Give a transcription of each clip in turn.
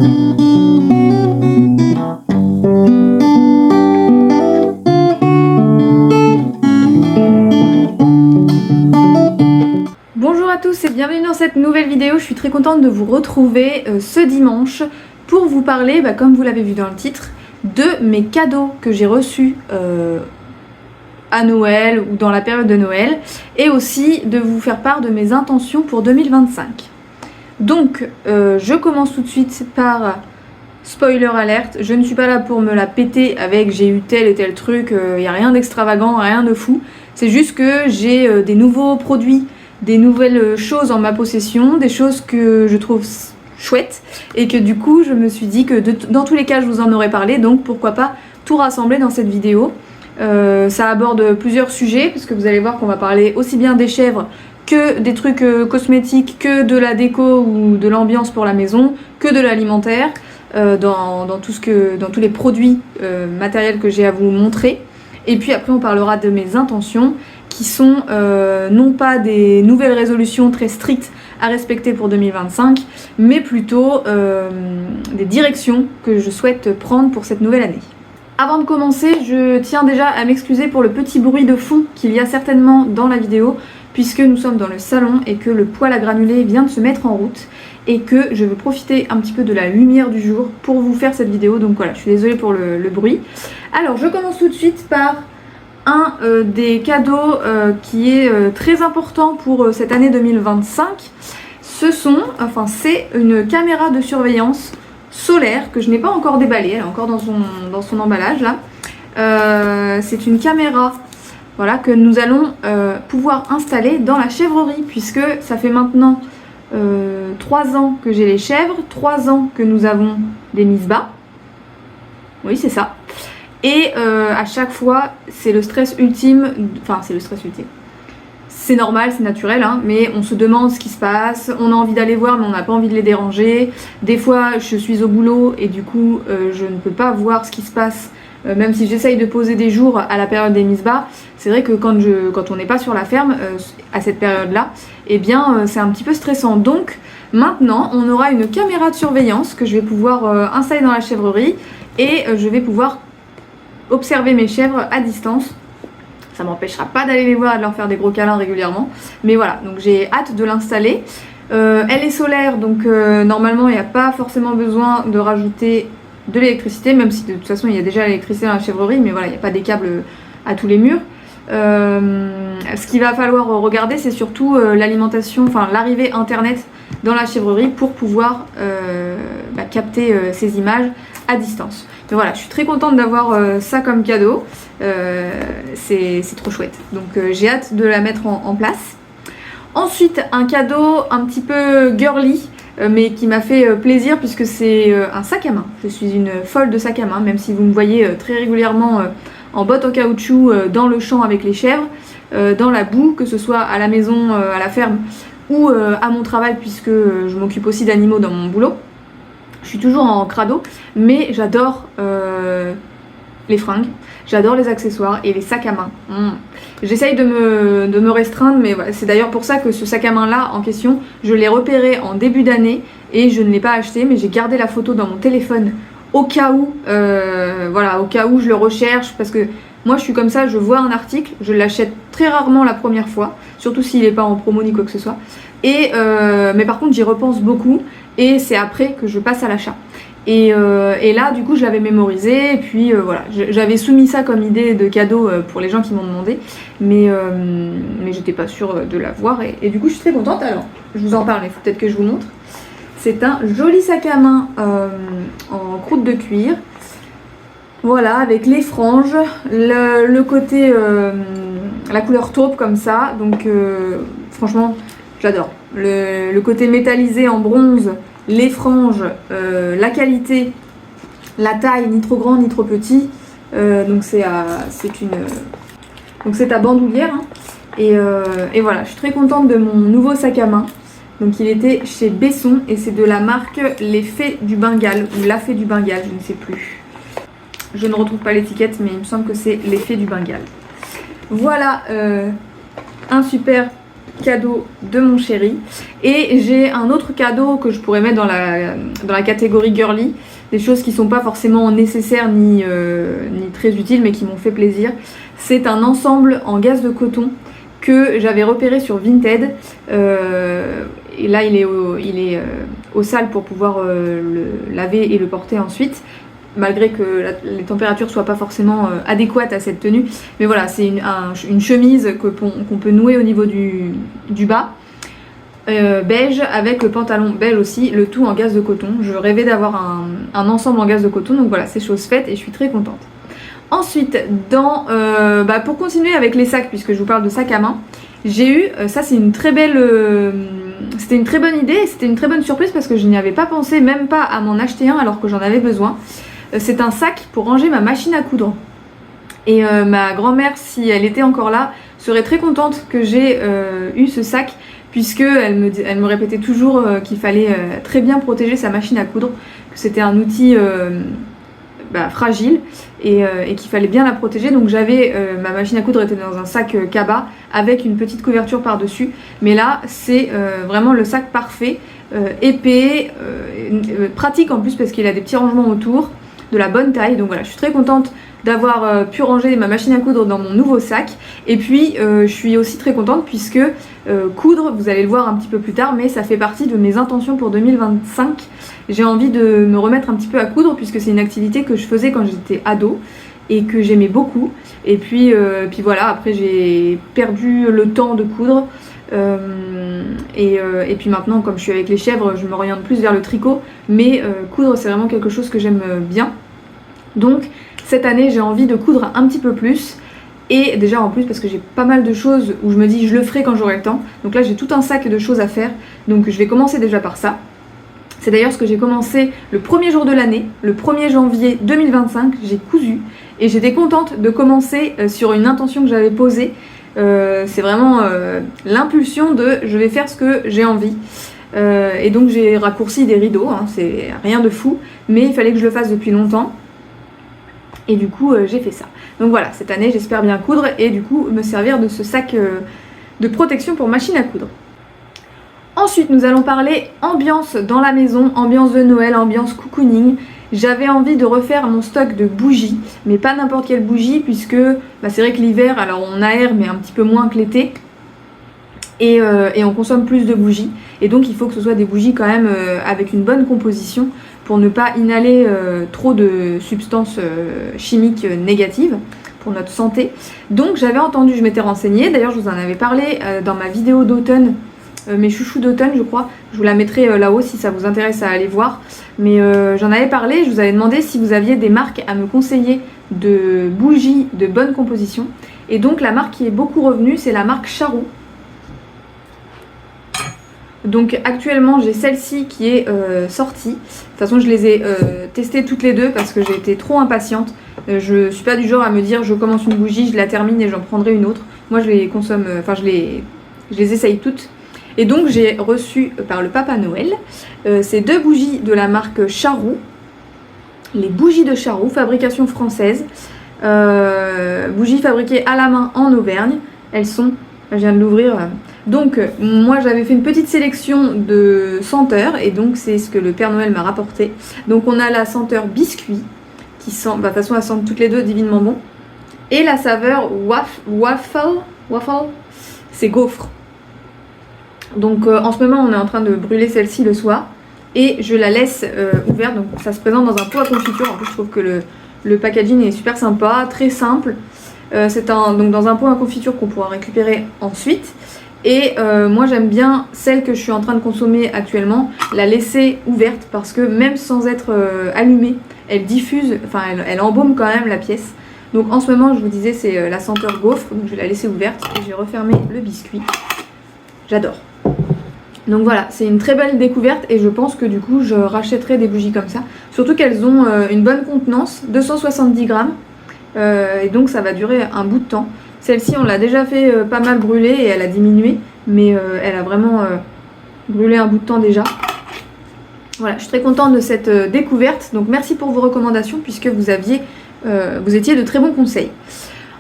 Bonjour à tous et bienvenue dans cette nouvelle vidéo. Je suis très contente de vous retrouver ce dimanche pour vous parler, comme vous l'avez vu dans le titre, de mes cadeaux que j'ai reçus à Noël ou dans la période de Noël, et aussi de vous faire part de mes intentions pour 2025. Donc je commence tout de suite par spoiler alerte, je ne suis pas là pour me la péter avec j'ai eu tel et tel truc, il n'y a rien d'extravagant, rien de fou, c'est juste que j'ai des nouveaux produits, des nouvelles choses en ma possession, des choses que je trouve chouettes, et que du coup je me suis dit que dans tous les cas je vous en aurais parlé, donc pourquoi pas tout rassembler dans cette vidéo. Ça aborde plusieurs sujets, parce que vous allez voir qu'on va parler aussi bien des chèvres que des trucs cosmétiques, que de la déco ou de l'ambiance pour la maison, que de l'alimentaire, dans tous les produits matériels que j'ai à vous montrer. Et puis après on parlera de mes intentions, qui sont non pas des nouvelles résolutions très strictes à respecter pour 2025, mais plutôt des directions que je souhaite prendre pour cette nouvelle année. Avant de commencer, je tiens déjà à m'excuser pour le petit bruit de fond qu'il y a certainement dans la vidéo, puisque nous sommes dans le salon et que le poêle à granulés vient de se mettre en route, et que je veux profiter un petit peu de la lumière du jour pour vous faire cette vidéo, donc voilà, je suis désolée pour le bruit. Alors je commence tout de suite par un des cadeaux qui est très important pour cette année 2025. C'est une caméra de surveillance solaire que je n'ai pas encore déballée, elle est encore dans son emballage là. C'est une caméra, voilà, que nous allons pouvoir installer dans la chèvrerie, puisque ça fait maintenant 3 ans que j'ai les chèvres, 3 ans que nous avons des mises-bas. Oui, c'est ça. Et à chaque fois, c'est le stress ultime, c'est normal, c'est naturel, hein, mais on se demande ce qui se passe, on a envie d'aller voir mais on n'a pas envie de les déranger. Des fois je suis au boulot et du coup je ne peux pas voir ce qui se passe, même si j'essaye de poser des jours à la période des mises-bas. C'est vrai que quand on n'est pas sur la ferme à cette période là, eh bien c'est un petit peu stressant. Donc maintenant on aura une caméra de surveillance que je vais pouvoir installer dans la chèvrerie, et je vais pouvoir observer mes chèvres à distance. Ça m'empêchera pas d'aller les voir et de leur faire des gros câlins régulièrement. Mais voilà, donc j'ai hâte de l'installer. Elle est solaire, donc normalement il n'y a pas forcément besoin de rajouter de l'électricité, même si de toute façon il y a déjà l'électricité dans la chèvrerie, mais voilà, il n'y a pas des câbles à tous les murs. Ce qu'il va falloir regarder, c'est surtout l'alimentation, l'arrivée internet dans la chèvrerie pour pouvoir capter ces images à distance. Mais voilà, je suis très contente d'avoir ça comme cadeau, c'est trop chouette, donc j'ai hâte de la mettre en place. Ensuite, un cadeau un petit peu girly, mais qui m'a fait plaisir, puisque c'est un sac à main. Je suis une folle de sac à main, même si vous me voyez très régulièrement en bottes en caoutchouc dans le champ avec les chèvres, dans la boue, que ce soit à la maison, à la ferme, ou à mon travail, puisque je m'occupe aussi d'animaux dans mon boulot. Je suis toujours en crado, mais j'adore les fringues, j'adore les accessoires et les sacs à main. J'essaye de me restreindre, mais voilà, c'est d'ailleurs pour ça que ce sac à main là en question, je l'ai repéré en début d'année et je ne l'ai pas acheté, mais j'ai gardé la photo dans mon téléphone au cas où, au cas où je le recherche, parce que moi je suis comme ça, je vois un article, je l'achète très rarement la première fois, surtout s'il n'est pas en promo ni quoi que ce soit, mais par contre j'y repense beaucoup, et c'est après que je passe à l'achat. Et là du coup je l'avais mémorisé, et puis voilà, j'avais soumis ça comme idée de cadeau pour les gens qui m'ont demandé, mais j'étais pas sûre de l'avoir, et du coup je suis très contente. Alors je vous en parle, il faut peut-être que je vous montre. C'est un joli sac à main en croûte de cuir, voilà, avec les franges, le côté, la couleur taupe comme ça, donc franchement j'adore. Le côté métallisé en bronze, les franges, la qualité, la taille, ni trop grand ni trop petit, donc c'est à bandoulière, hein. Et voilà, je suis très contente de mon nouveau sac à main. Donc il était chez Besson et c'est de la marque Les Fées du Bengale, ou La Fée du Bengale, je ne sais plus. Je ne retrouve pas l'étiquette, mais il me semble que c'est Les Fées du Bengale. Voilà un super cadeau de mon chéri. Et j'ai un autre cadeau que je pourrais mettre dans la catégorie girly. Des choses qui sont pas forcément nécessaires ni très utiles mais qui m'ont fait plaisir. C'est un ensemble en gaze de coton que j'avais repéré sur Vinted. Et là il est au sale pour pouvoir le laver et le porter ensuite, malgré que les températures soient pas forcément adéquates à cette tenue. Mais voilà, c'est une chemise qu'on peut nouer au niveau du bas, beige, avec le pantalon beige aussi, le tout en gaze de coton. Je rêvais d'avoir un ensemble en gaze de coton, donc voilà, c'est chose faite et je suis très contente. Ensuite, pour continuer avec les sacs, puisque je vous parle de sacs à main, j'ai eu, ça c'est une très belle... c'était une très bonne idée et c'était une très bonne surprise parce que je n'y avais pas pensé, même pas à m'en acheter un alors que j'en avais besoin. C'est un sac pour ranger ma machine à coudre. Et ma grand-mère, si elle était encore là, serait très contente que j'ai eu ce sac, puisque elle me répétait toujours qu'il fallait très bien protéger sa machine à coudre, que c'était un outil fragile et qu'il fallait bien la protéger. Donc j'avais ma machine à coudre était dans un sac cabas avec une petite couverture par dessus, mais là c'est vraiment le sac parfait, épais, pratique en plus parce qu'il a des petits rangements autour, de la bonne taille. Donc voilà, je suis très contente d'avoir pu ranger ma machine à coudre dans mon nouveau sac. Et puis je suis aussi très contente puisque coudre, vous allez le voir un petit peu plus tard, mais ça fait partie de mes intentions pour 2025. J'ai envie de me remettre un petit peu à coudre puisque c'est une activité que je faisais quand j'étais ado et que j'aimais beaucoup. Et puis voilà, après j'ai perdu le temps de coudre. Et puis maintenant, comme je suis avec les chèvres, je m'oriente plus vers le tricot, mais coudre c'est vraiment quelque chose que j'aime bien. Donc cette année j'ai envie de coudre un petit peu plus, et déjà en plus parce que j'ai pas mal de choses où je me dis je le ferai quand j'aurai le temps. Donc là j'ai tout un sac de choses à faire, donc je vais commencer déjà par ça. C'est d'ailleurs ce que j'ai commencé le premier jour de l'année, le 1er janvier 2025, j'ai cousu et j'étais contente de commencer sur une intention que j'avais posée. C'est vraiment l'impulsion de je vais faire ce que j'ai envie, et donc j'ai raccourci des rideaux, hein, c'est rien de fou, mais il fallait que je le fasse depuis longtemps et du coup j'ai fait ça. Donc voilà, cette année j'espère bien coudre et du coup me servir de ce sac de protection pour machine à coudre. Ensuite nous allons parler ambiance dans la maison, ambiance de Noël, ambiance cocooning. J'avais envie de refaire mon stock de bougies, mais pas n'importe quelle bougie, puisque c'est vrai que l'hiver, alors on aère, mais un petit peu moins que l'été, et on consomme plus de bougies, et donc il faut que ce soit des bougies quand même avec une bonne composition, pour ne pas inhaler trop de substances chimiques négatives pour notre santé. Donc j'avais entendu, je m'étais renseignée, d'ailleurs je vous en avais parlé dans ma vidéo d'automne, mes chouchous d'automne je crois, je vous la mettrai là-haut si ça vous intéresse à aller voir, mais j'en avais parlé, je vous avais demandé si vous aviez des marques à me conseiller de bougies de bonne composition, et donc la marque qui est beaucoup revenue c'est la marque Charroux. Donc actuellement j'ai celle-ci qui est sortie. De toute façon je les ai testées toutes les deux parce que j'ai été trop impatiente. Je suis pas du genre à me dire je commence une bougie, je la termine et j'en prendrai une autre. Moi je les consomme, je les essaye toutes. Et donc j'ai reçu par le Papa Noël ces deux bougies de la marque Charroux. Les bougies de Charroux, fabrication française. Bougies fabriquées à la main en Auvergne. Elles sont, je viens de l'ouvrir. Donc moi j'avais fait une petite sélection de senteurs et donc c'est ce que le Père Noël m'a rapporté. Donc on a la senteur biscuit qui sent, de toute façon elles sentent toutes les deux divinement bon. Et la saveur waffle, c'est gaufre. Donc en ce moment on est en train de brûler celle-ci le soir et je la laisse ouverte. Donc ça se présente dans un pot à confiture. En plus je trouve que le packaging est super sympa, très simple. C'est donc dans un pot à confiture qu'on pourra récupérer ensuite. Et moi j'aime bien celle que je suis en train de consommer actuellement, la laisser ouverte parce que même sans être allumée, elle diffuse, enfin elle embaume quand même la pièce. Donc en ce moment je vous disais c'est la senteur gaufre, donc je vais la laisser ouverte et j'ai refermé le biscuit. J'adore. Donc voilà, c'est une très belle découverte et je pense que du coup je rachèterai des bougies comme ça. Surtout qu'elles ont une bonne contenance, 270 grammes, et donc ça va durer un bout de temps. Celle-ci on l'a déjà fait pas mal brûler et elle a diminué, mais elle a vraiment brûlé un bout de temps déjà. Voilà, je suis très contente de cette découverte, donc merci pour vos recommandations puisque vous étiez de très bons conseils.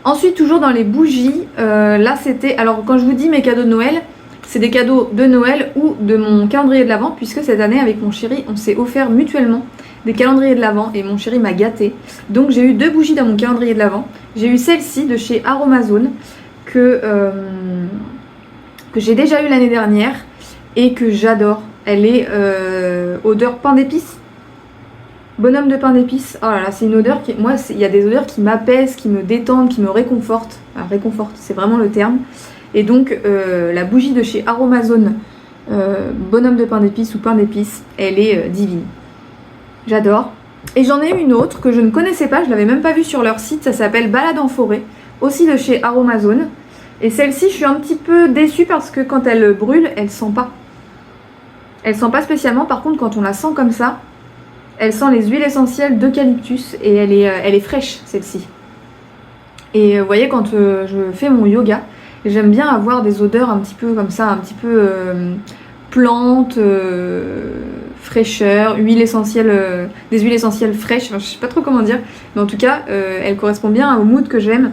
Ensuite toujours dans les bougies, là c'était, alors quand je vous dis mes cadeaux de Noël, c'est des cadeaux de Noël ou de mon calendrier de l'Avent, puisque cette année avec mon chéri on s'est offert mutuellement des calendriers de l'Avent et mon chéri m'a gâté. Donc j'ai eu 2 bougies dans mon calendrier de l'Avent. J'ai eu celle-ci de chez Aromazone que j'ai déjà eu l'année dernière et que j'adore. Elle est odeur pain d'épices. Bonhomme de pain d'épices. Oh là là, c'est une odeur qui... Moi, il y a des odeurs qui m'apaisent, qui me détendent, qui me réconfortent. Alors, réconforte, c'est vraiment le terme. Et donc, la bougie de chez Aromazone, bonhomme de pain d'épices ou pain d'épices, elle est divine. J'adore. Et j'en ai une autre que je ne connaissais pas, je l'avais même pas vue sur leur site. Ça s'appelle Balade en forêt, aussi de chez Aromazone. Et celle-ci, je suis un petit peu déçue parce que quand elle brûle, elle sent pas. Elle sent pas spécialement. Par contre, quand on la sent comme ça, elle sent les huiles essentielles d'eucalyptus et elle est fraîche, celle-ci. Et vous voyez, quand je fais mon yoga, j'aime bien avoir des odeurs un petit peu comme ça, un petit peu plantes, fraîcheur, huile essentielle, des huiles essentielles fraîches, enfin, je sais pas trop comment dire, mais en tout cas, elle correspond bien au mood que j'aime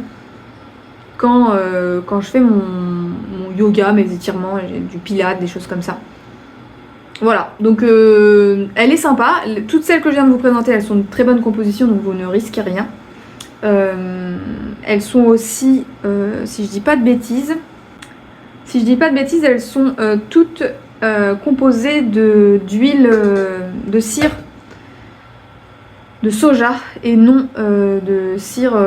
quand je fais mon yoga, mes étirements, du pilates, des choses comme ça. Voilà, donc elle est sympa. Toutes celles que je viens de vous présenter, elles sont de très bonne composition, donc vous ne risquez rien. Elles sont aussi, si je dis pas de bêtises, elles sont toutes composées d'huile de cire de soja et non de cire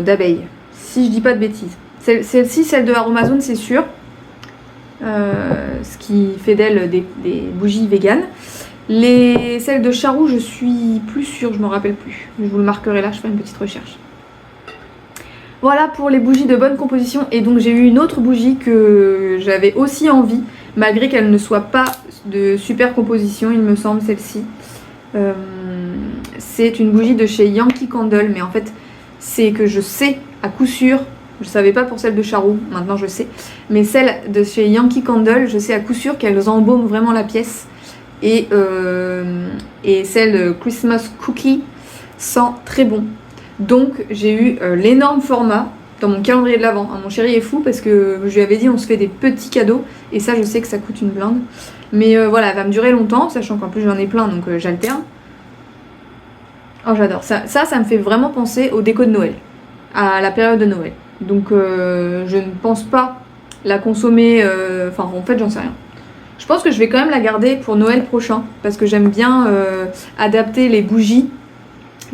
d'abeille. Si je dis pas de bêtises. Celle-ci, celle de Aromazone, c'est sûr. Ce qui fait d'elle des bougies véganes. Celles de Charroux, je suis plus sûre, je me rappelle plus. Je vous le marquerai là, je ferai une petite recherche. Voilà pour les bougies de bonne composition. Et donc j'ai eu une autre bougie que j'avais aussi envie, malgré qu'elle ne soit pas de super composition, il me semble, celle-ci. C'est une bougie de chez Yankee Candle, mais en fait c'est que je sais à coup sûr, je savais pas pour celle de Charroux, maintenant je sais, mais celle de chez Yankee Candle, je sais à coup sûr qu'elles embaument vraiment la pièce. Et celle Christmas Cookie sent très bon. Donc j'ai eu l'énorme format dans mon calendrier de l'Avent. Mon chéri est fou parce que je lui avais dit on se fait des petits cadeaux et ça je sais que ça coûte une blinde. Mais voilà, elle va me durer longtemps, sachant qu'en plus j'en ai plein donc j'alterne. Oh j'adore, ça me fait vraiment penser au déco de Noël, à la période de Noël. Donc je ne pense pas la consommer, enfin en fait j'en sais rien. Je pense que je vais quand même la garder pour Noël prochain parce que j'aime bien adapter les bougies,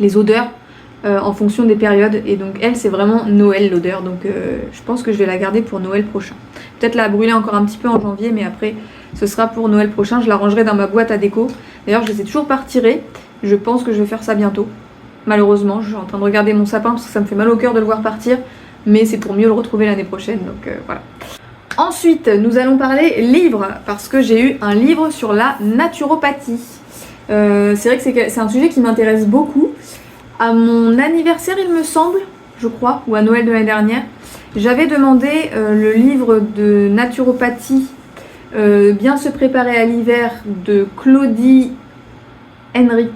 les odeurs en fonction des périodes. Et donc elle c'est vraiment Noël l'odeur, donc je pense que je vais la garder pour Noël prochain. Peut-être la brûler encore un petit peu en janvier, mais après ce sera pour Noël prochain. Je la rangerai dans ma boîte à déco. D'ailleurs je ne les ai toujours pas retirées. Je pense que je vais faire ça bientôt. Malheureusement, je suis en train de regarder mon sapin parce que ça me fait mal au cœur de le voir partir. Mais c'est pour mieux le retrouver l'année prochaine, donc voilà. Ensuite, nous allons parler livres, parce que j'ai eu un livre sur la naturopathie. C'est vrai que c'est un sujet qui m'intéresse beaucoup. À mon anniversaire, il me semble, je crois, ou à Noël de l'année dernière, j'avais demandé le livre de naturopathie Bien se préparer à l'hiver de Claudie Henrique.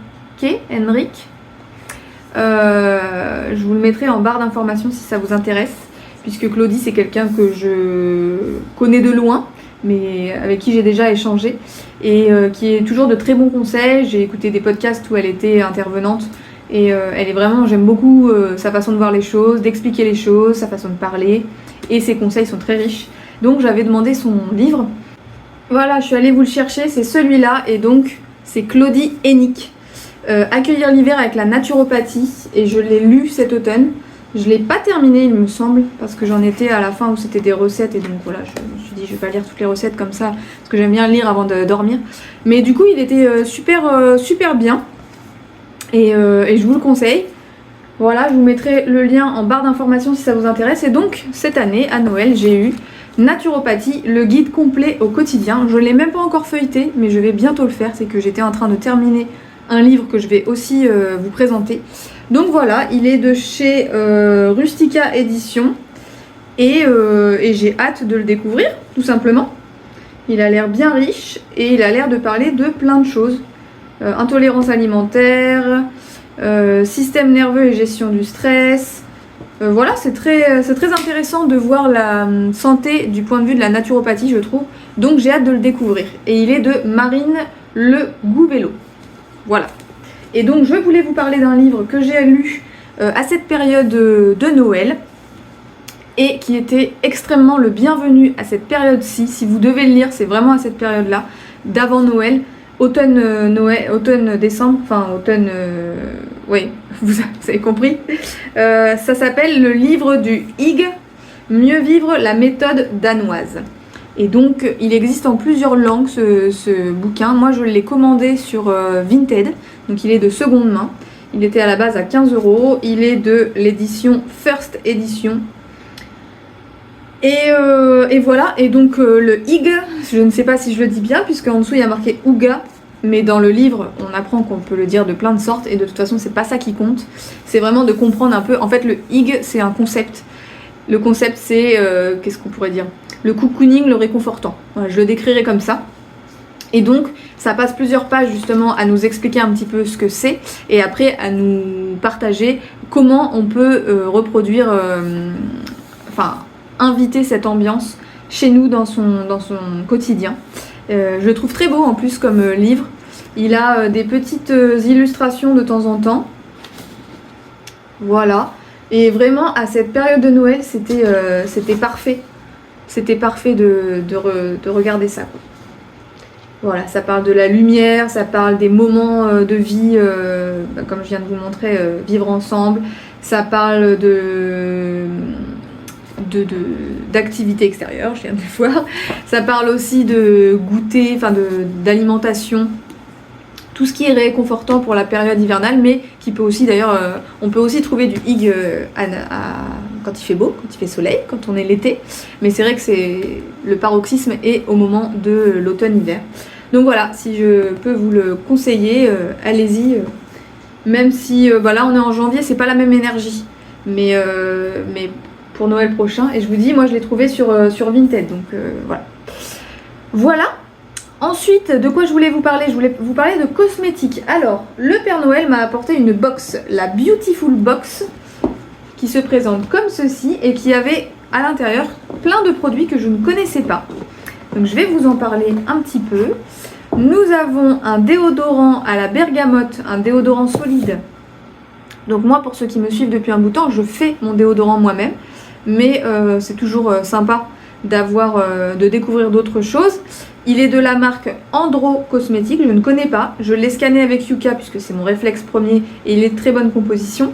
Je vous le mettrai en barre d'informations si ça vous intéresse, puisque Claudie c'est quelqu'un que je connais de loin, mais avec qui j'ai déjà échangé, et qui est toujours de très bons conseils. J'ai écouté des podcasts où elle était intervenante, et elle est vraiment, j'aime beaucoup sa façon de voir les choses, d'expliquer les choses, sa façon de parler, et ses conseils sont très riches. Donc j'avais demandé son livre. Voilà, je suis allée vous le chercher, c'est celui-là, et donc c'est Claudie Hennick. Accueillir l'hiver avec la naturopathie, et je l'ai lu cet automne. Je l'ai pas terminé il me semble, parce que j'en étais à la fin où c'était des recettes, et donc voilà, je me suis dit je vais pas lire toutes les recettes comme ça, parce que j'aime bien lire avant de dormir. Mais du coup il était super bien, et je vous le conseille. Voilà, je vous mettrai le lien en barre d'informations si ça vous intéresse. Et donc cette année à Noël j'ai eu Naturopathie, le guide complet au quotidien. Je l'ai même pas encore feuilleté, mais je vais bientôt le faire. C'est que j'étais en train de terminer un livre que je vais aussi vous présenter. Donc voilà, il est de chez Rustica Édition, et j'ai hâte de le découvrir, tout simplement. Il a l'air bien riche et il a l'air de parler de plein de choses. Intolérance alimentaire, système nerveux et gestion du stress. Voilà, c'est très intéressant de voir la santé du point de vue de la naturopathie, je trouve, Donc j'ai hâte de le découvrir. Et il est de Marine Le Gouvello. Voilà. Et donc je voulais vous parler d'un livre que j'ai lu à cette période de Noël et qui était extrêmement le bienvenu à cette période-ci. Si vous devez le lire, c'est vraiment à cette période-là, d'avant Noël, automne, décembre, enfin automne, oui, vous avez compris. Ça s'appelle le livre du Hygge, Mieux vivre la méthode danoise. Et donc il existe en plusieurs langues ce bouquin. Moi je l'ai commandé sur Vinted, donc il est de seconde main. Il était à la base à 15 €. Il est de l'édition First Edition. Et voilà, et donc le Hygge, je ne sais pas si je le dis bien, puisque en dessous il y a marqué Ouga, mais dans le livre on apprend qu'on peut le dire de plein de sortes, et de toute façon c'est pas ça qui compte, c'est vraiment de comprendre un peu. En fait le Hygge c'est un concept. Le concept c'est, qu'est-ce qu'on pourrait dire, le cocooning, le réconfortant. Voilà, je le décrirai comme ça. Et donc ça passe plusieurs pages justement à nous expliquer un petit peu ce que c'est, et après à nous partager comment on peut reproduire, inviter cette ambiance chez nous dans son quotidien. Je le trouve très beau en plus comme livre. Il a des petites illustrations de temps en temps. Voilà. Et vraiment à cette période de Noël, c'était parfait. C'était parfait de regarder ça, quoi. Voilà, ça parle de la lumière, ça parle des moments de vie, comme je viens de vous montrer, vivre ensemble. Ça parle d'activités extérieures, je viens de le voir. Ça parle aussi de goûter, d'alimentation, tout ce qui est réconfortant pour la période hivernale, mais qui peut aussi d'ailleurs, on peut aussi trouver du Hygge quand il fait beau, quand il fait soleil, quand on est l'été, mais c'est vrai que le paroxysme est au moment de l'automne-hiver. Donc voilà, si je peux vous le conseiller, allez-y, même si là on est en janvier, c'est pas la même énergie, mais pour Noël prochain. Et je vous dis, moi je l'ai trouvé sur Vinted, donc voilà. Voilà. Ensuite, de quoi je voulais vous parler? Je voulais vous parler de cosmétiques. Alors, le Père Noël m'a apporté une box, la Beautiful Box, qui se présente comme ceci et qui avait à l'intérieur plein de produits que je ne connaissais pas. Donc je vais vous en parler un petit peu. Nous avons un déodorant à la bergamote, un déodorant solide. Donc moi, pour ceux qui me suivent depuis un bout de temps, je fais mon déodorant moi-même. Mais c'est toujours sympa de découvrir d'autres choses. Il est de la marque Andro Cosmétiques, je ne connais pas. Je l'ai scanné avec Yuka puisque c'est mon réflexe premier et il est de très bonne composition.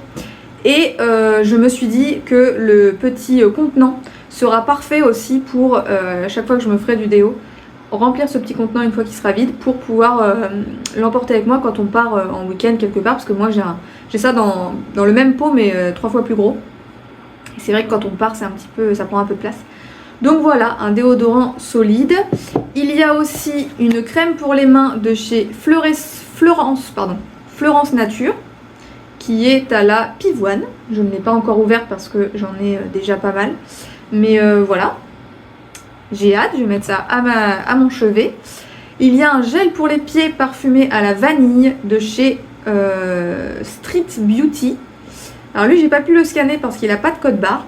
Et je me suis dit que le petit contenant sera parfait aussi pour chaque fois que je me ferai du déo, remplir ce petit contenant une fois qu'il sera vide pour pouvoir l'emporter avec moi quand on part en week-end quelque part, parce que moi j'ai ça dans le même pot mais 3 fois plus gros. Et c'est vrai que quand on part ça prend un peu de place. Donc voilà, un déodorant solide. Il y a aussi une crème pour les mains de chez Fleurance Nature, qui est à la pivoine. Je ne l'ai pas encore ouverte parce que j'en ai déjà pas mal. Mais voilà, j'ai hâte, je vais mettre ça à mon chevet. Il y a un gel pour les pieds parfumé à la vanille de chez Street Beauty. Alors lui, j'ai pas pu le scanner parce qu'il n'a pas de code barre.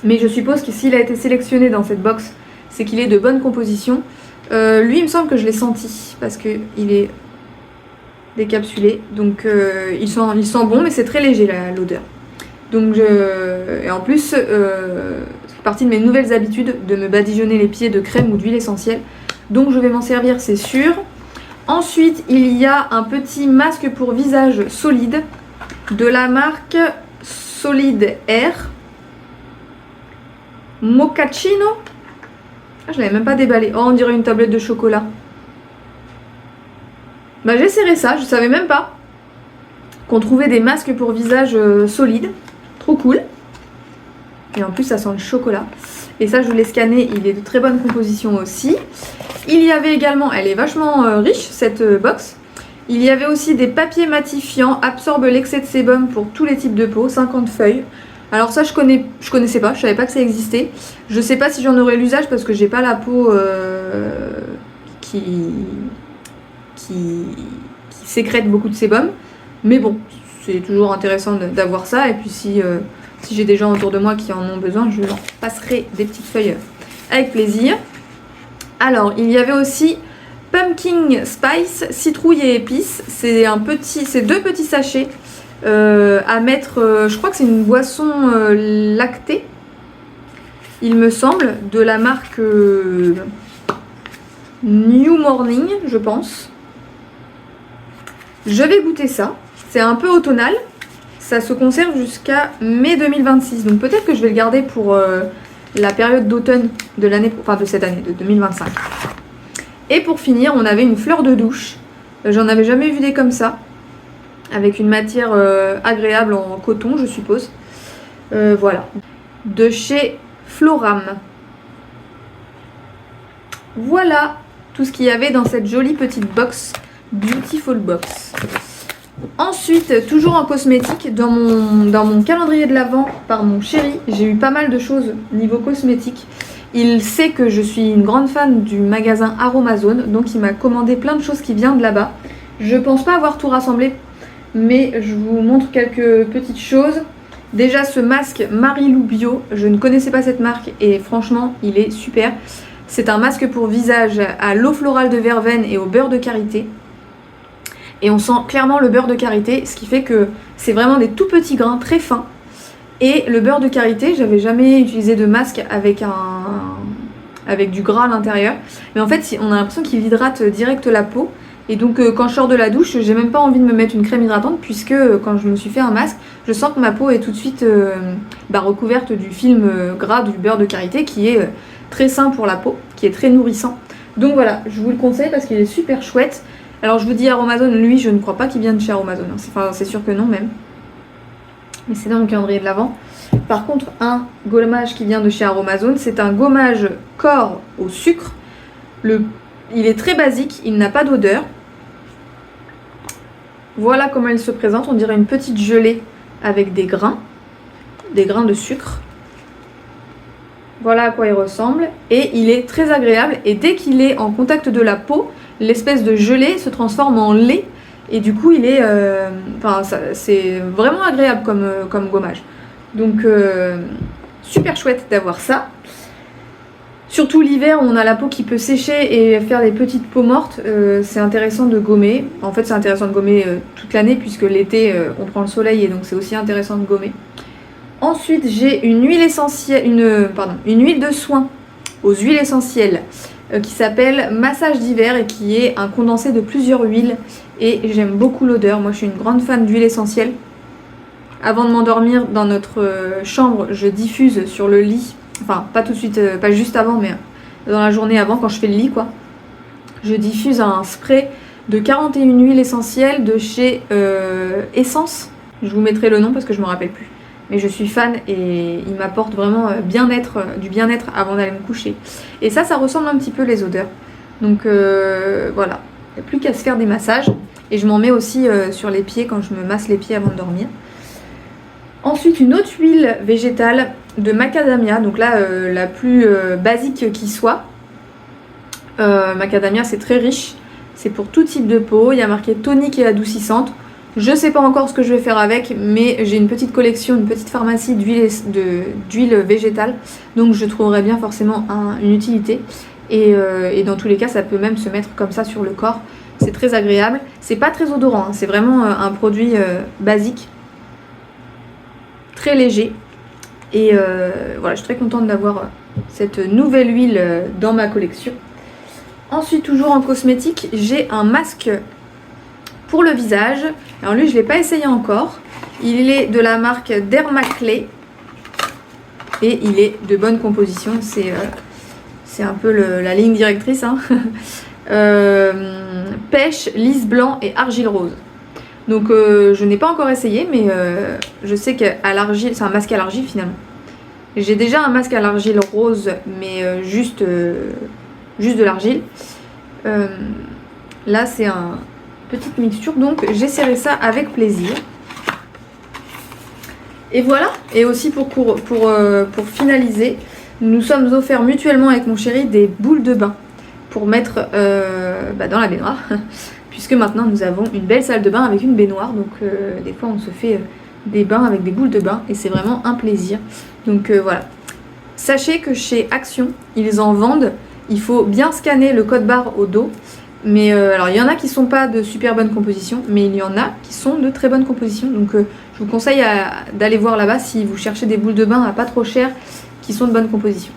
Mais je suppose que s'il a été sélectionné dans cette box, c'est qu'il est de bonne composition. Lui, il me semble que je l'ai senti parce qu'il est décapsulé. Donc il sent bon, mais c'est très léger l'odeur. Donc et en plus, c'est partie de mes nouvelles habitudes de me badigeonner les pieds de crème ou d'huile essentielle. Donc je vais m'en servir, c'est sûr. Ensuite, il y a un petit masque pour visage solide de la marque Solid Air. Mochaccino. Ah, je l'avais même pas déballé. Oh, on dirait une tablette de chocolat. Bah, j'essaierai ça, je savais même pas qu'on trouvait des masques pour visage solides. Trop cool. Et en plus, ça sent le chocolat. Et ça, je l'ai scanné, il est de très bonne composition aussi. Il y avait également, elle est vachement riche, cette box. Il y avait aussi des papiers matifiants, absorbent l'excès de sébum pour tous les types de peau, 50 feuilles. Alors ça, je connaissais pas, je savais pas que ça existait. Je sais pas si j'en aurais l'usage parce que j'ai pas la peau qui sécrète beaucoup de sébum. Mais bon, c'est toujours intéressant d'avoir ça. Et puis si j'ai des gens autour de moi qui en ont besoin, je leur passerai des petites feuilles avec plaisir. Alors, il y avait aussi Pumpkin Spice, citrouille et épices. C'est deux petits sachets à mettre. Je crois que c'est une boisson lactée, il me semble, de la marque New Morning, je pense. Je vais goûter ça. C'est un peu automnal. Ça se conserve jusqu'à mai 2026. Donc peut-être que je vais le garder pour la période d'automne de l'année, enfin de cette année, de 2025. Et pour finir, on avait une fleur de douche. J'en avais jamais vu des comme ça. Avec une matière agréable en coton, je suppose. Voilà. De chez Floram. Voilà tout ce qu'il y avait dans cette jolie petite box. Beautiful box. Ensuite, toujours en cosmétique, dans mon calendrier de l'Avent par mon chéri, j'ai eu pas mal de choses niveau cosmétique. Il sait que je suis une grande fan du magasin Aromazone, donc il m'a commandé plein de choses qui viennent de là-bas. Je pense pas avoir tout rassemblé, mais je vous montre quelques petites choses. Déjà ce masque Marilou Bio, je ne connaissais pas cette marque et franchement il est super. C'est un masque pour visage à l'eau florale de verveine et au beurre de karité. Et on sent clairement le beurre de karité, ce qui fait que c'est vraiment des tout petits grains très fins. Et le beurre de karité, j'avais jamais utilisé de masque avec du gras à l'intérieur. Mais en fait, on a l'impression qu'il hydrate direct la peau. Et donc quand je sors de la douche, j'ai même pas envie de me mettre une crème hydratante, puisque quand je me suis fait un masque, je sens que ma peau est tout de suite recouverte du film gras du beurre de karité, qui est très sain pour la peau, qui est très nourrissant. Donc voilà, je vous le conseille parce qu'il est super chouette. Alors je vous dis Aromazone, lui je ne crois pas qu'il vienne de chez Aromazone, enfin c'est sûr que non même. Mais c'est dans mon calendrier de l'Avent. Par contre, un gommage qui vient de chez Aromazone, c'est un gommage corps au sucre. Il est très basique, il n'a pas d'odeur. Voilà comment il se présente, on dirait une petite gelée avec des grains de sucre. Voilà à quoi il ressemble. Et il est très agréable et dès qu'il est en contact de la peau, l'espèce de gelée se transforme en lait et du coup il est c'est vraiment agréable comme gommage. Donc super chouette d'avoir ça. Surtout l'hiver où on a la peau qui peut sécher et faire des petites peaux mortes, c'est intéressant de gommer. En fait c'est intéressant de gommer toute l'année puisque l'été on prend le soleil et donc c'est aussi intéressant de gommer. Ensuite j'ai une huile essentielle, une huile de soin aux huiles essentielles qui s'appelle Massage d'hiver et qui est un condensé de plusieurs huiles et j'aime beaucoup l'odeur. Moi je suis une grande fan d'huile essentielle. Avant de m'endormir dans notre chambre, je diffuse sur le lit, enfin pas tout de suite, pas juste avant, mais dans la journée avant quand je fais le lit quoi. Je diffuse un spray de 41 huiles essentielles de chez Essence. Je vous mettrai le nom parce que je me rappelle plus. Mais je suis fan et il m'apporte vraiment du bien-être avant d'aller me coucher. Et ça ressemble un petit peu les odeurs. Donc voilà, il n'y a plus qu'à se faire des massages. Et je m'en mets aussi sur les pieds quand je me masse les pieds avant de dormir. Ensuite, une autre huile végétale de macadamia. Donc là, la plus basique qui soit. Macadamia, c'est très riche. C'est pour tout type de peau. Il y a marqué tonique et adoucissante. Je sais pas encore ce que je vais faire avec, mais j'ai une petite collection, une petite pharmacie d'huile végétale, donc je trouverai bien forcément une utilité. Et dans tous les cas, ça peut même se mettre comme ça sur le corps. C'est très agréable. C'est pas très odorant, hein. C'est vraiment un produit basique, très léger. Et voilà, je suis très contente d'avoir cette nouvelle huile dans ma collection. Ensuite, toujours en cosmétique, j'ai un masque pour le visage. Alors lui je l'ai pas essayé encore. Il est de la marque Dermaclay et il est de bonne composition. C'est un peu la ligne directrice hein. Pêche, lisse blanc et argile rose. Donc je n'ai pas encore essayé, mais je sais qu'à l'argile, c'est un masque à l'argile finalement. J'ai déjà un masque à l'argile rose, mais juste de l'argile. Là c'est un petite mixture, donc j'essaierai ça avec plaisir. Et voilà, et aussi pour finaliser, nous sommes offerts mutuellement avec mon chéri des boules de bain pour mettre dans la baignoire puisque maintenant nous avons une belle salle de bain avec une baignoire, donc des fois on se fait des bains avec des boules de bain et c'est vraiment un plaisir. Donc voilà, sachez que chez Action ils en vendent il faut bien scanner le code barre au dos. Mais alors il y en a qui sont pas de super bonne composition, mais il y en a qui sont de très bonne composition. Donc je vous conseille d'aller voir là-bas si vous cherchez des boules de bain à pas trop cher qui sont de bonne composition.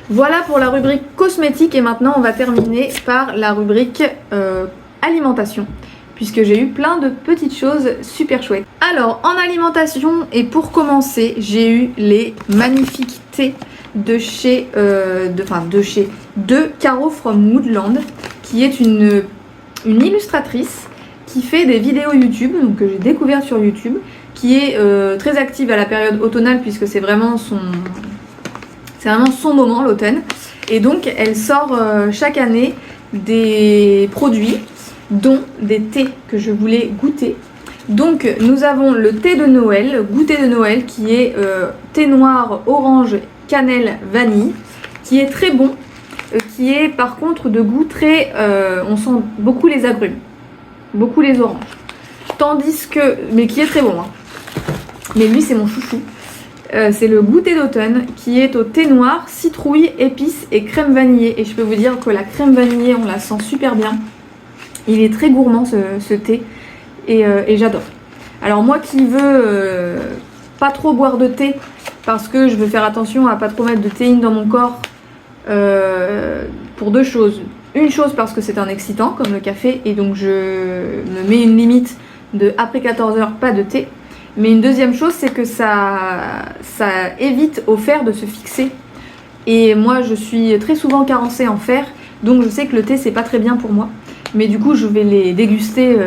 Voilà pour la rubrique cosmétique et maintenant on va terminer par la rubrique alimentation, puisque j'ai eu plein de petites choses super chouettes. Alors en alimentation et pour commencer, j'ai eu les magnifiques thés de Caro from Woodland, qui est une illustratrice qui fait des vidéos YouTube, donc que j'ai découvert sur YouTube, qui est très active à la période automnale puisque c'est vraiment son moment l'automne. Et donc elle sort chaque année des produits, dont des thés que je voulais goûter. Donc nous avons le thé de Noël, goûter de Noël, qui est thé noir, orange, cannelle, vanille, qui est très bon, qui est par contre de goût très... on sent beaucoup les agrumes, beaucoup les oranges. Tandis que... mais qui est très bon, hein. Mais lui c'est mon chouchou. C'est le goûter d'automne qui est au thé noir, citrouille, épices et crème vanillée. Et je peux vous dire que la crème vanillée, on la sent super bien. Il est très gourmand ce thé et j'adore. Alors moi qui veux pas trop boire de thé parce que je veux faire attention à pas trop mettre de théine dans mon corps pour deux choses. Une chose parce que c'est un excitant comme le café et donc je me mets une limite de après 14 h pas de thé. Mais une deuxième chose, c'est que ça évite au fer de se fixer. Et moi, je suis très souvent carencée en fer, donc je sais que le thé, c'est pas très bien pour moi. Mais du coup, je vais les déguster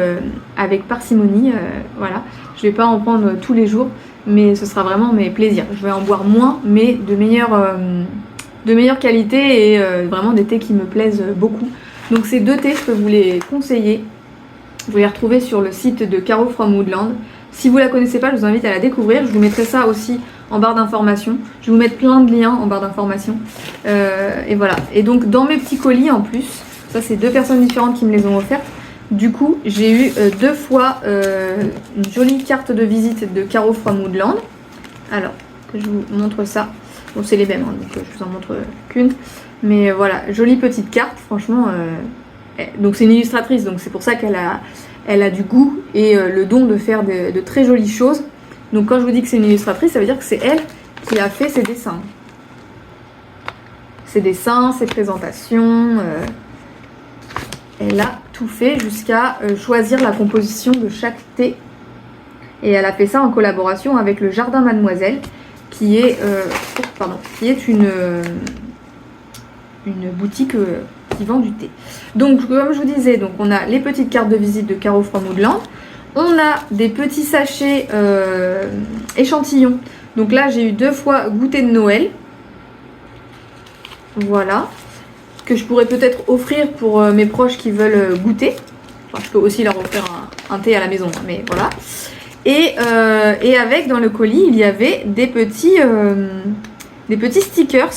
avec parcimonie, voilà. Je vais pas en prendre tous les jours, mais ce sera vraiment mes plaisirs. Je vais en boire moins, mais de meilleure qualité et vraiment des thés qui me plaisent beaucoup. Donc ces deux thés, je peux vous les conseiller. Vous les retrouvez sur le site de Caro from Woodland. Si vous la connaissez pas, je vous invite à la découvrir. Je vous mettrai ça aussi en barre d'informations. Je vais vous mettre plein de liens en barre d'informations. Et voilà. Et donc dans mes petits colis en plus, ça c'est deux personnes différentes qui me les ont offertes. Du coup, j'ai eu deux fois une jolie carte de visite de Caro from Woodland. Alors, que je vous montre ça. Bon, c'est les mêmes, hein, donc je vous en montre qu'une. Mais voilà, jolie petite carte, franchement. Donc c'est une illustratrice, donc c'est pour ça qu'elle a du goût et le don de faire de très jolies choses. Donc quand je vous dis que c'est une illustratrice, ça veut dire que c'est elle qui a fait ses dessins. Ses dessins, ses présentations. Elle a tout fait jusqu'à choisir la composition de chaque thé. Et elle a fait ça en collaboration avec le Jardin Mademoiselle, qui est une boutique qui vend du thé. Donc comme je vous disais, donc on a les petites cartes de visite de Caro from Woodland. On a des petits sachets échantillons. Donc là j'ai eu deux fois goûter de Noël. Voilà. Que je pourrais peut-être offrir pour mes proches qui veulent goûter. Enfin, je peux aussi leur offrir un thé à la maison, mais voilà. Et avec dans le colis, il y avait des petits stickers.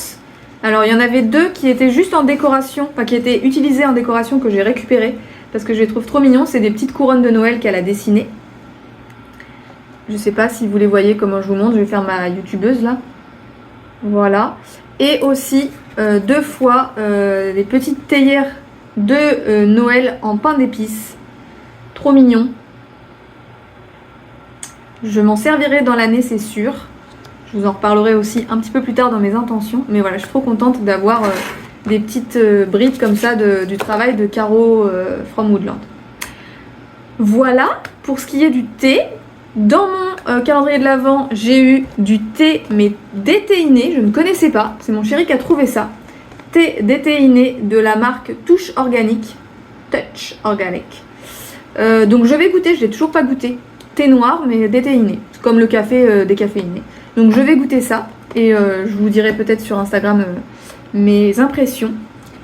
Alors il y en avait deux qui étaient juste en décoration, enfin qui étaient utilisés en décoration que j'ai récupéré parce que je les trouve trop mignons. C'est des petites couronnes de Noël qu'elle a dessinées. Je sais pas si vous les voyez comment je vous montre, je vais faire ma youtubeuse là. Voilà. Et aussi deux fois des petites théières de Noël en pain d'épices. Trop mignon. Je m'en servirai dans l'année, c'est sûr. Je vous en reparlerai aussi un petit peu plus tard dans mes intentions. Mais voilà, je suis trop contente d'avoir des petites brides comme ça du travail de Caro from Woodland. Voilà pour ce qui est du thé. Dans mon calendrier de l'Avent, j'ai eu du thé, mais déthéiné. Je ne connaissais pas. C'est mon chéri qui a trouvé ça. Thé déthéiné de la marque Touch Organique. Donc je vais goûter, je l'ai toujours pas goûté. Thé noir, mais déthéiné. C'est comme le café décaféiné. Donc je vais goûter ça et je vous dirai peut-être sur Instagram mes impressions.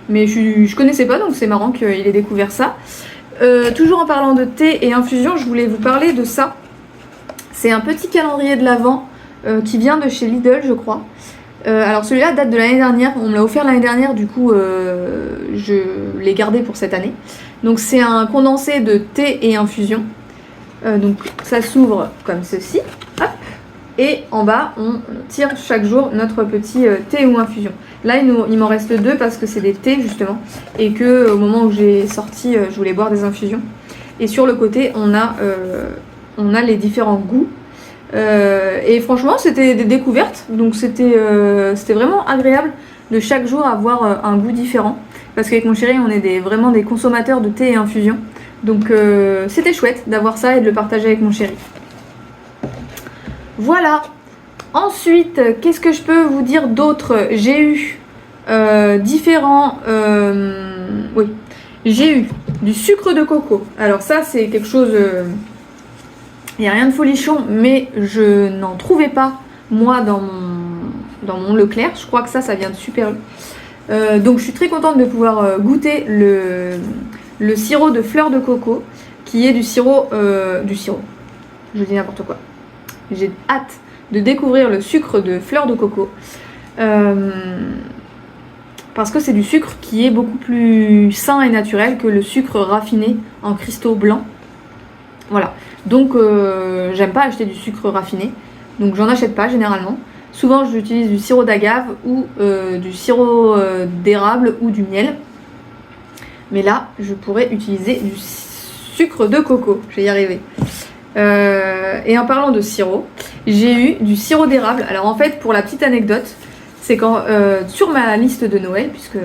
Mais je connaissais pas, donc c'est marrant qu'il ait découvert ça. Toujours en parlant de thé et infusion, je voulais vous parler de ça. C'est un petit calendrier de l'Avent qui vient de chez Lidl, je crois. Alors celui-là date de l'année dernière, on me l'a offert l'année dernière, du coup je l'ai gardé pour cette année. Donc c'est un condensé de thé et infusion. Donc ça s'ouvre comme ceci. Hop. Et en bas, on tire chaque jour notre petit thé ou infusion. Là, il m'en reste 2 parce que c'est des thés justement. Et que au moment où j'ai sorti, je voulais boire des infusions. Et sur le côté, on a les différents goûts. Et franchement, c'était des découvertes. Donc c'était vraiment agréable de chaque jour avoir un goût différent. Parce qu'avec mon chéri, on est vraiment des consommateurs de thé et infusion. Donc c'était chouette d'avoir ça et de le partager avec mon chéri. Voilà. Ensuite, qu'est-ce que je peux vous dire d'autre? J'ai eu différents... oui. J'ai eu du sucre de coco. Alors ça, c'est quelque chose... Il n'y a rien de folichon, mais je n'en trouvais pas, moi, dans mon Leclerc. Je crois que ça vient de Super U. Donc je suis très contente de pouvoir goûter le sirop de fleur de coco, qui est du sirop... Je dis n'importe quoi. J'ai hâte de découvrir le sucre de fleur de coco. Parce que c'est du sucre qui est beaucoup plus sain et naturel que le sucre raffiné en cristaux blancs. Voilà. Donc j'aime pas acheter du sucre raffiné. Donc j'en achète pas généralement. Souvent j'utilise du sirop d'agave ou du sirop d'érable ou du miel. Mais là je pourrais utiliser du sucre de coco. Je vais y arriver. Et en parlant de sirop, j'ai eu du sirop d'érable. Alors en fait, pour la petite anecdote, c'est quand sur ma liste de Noël, puisque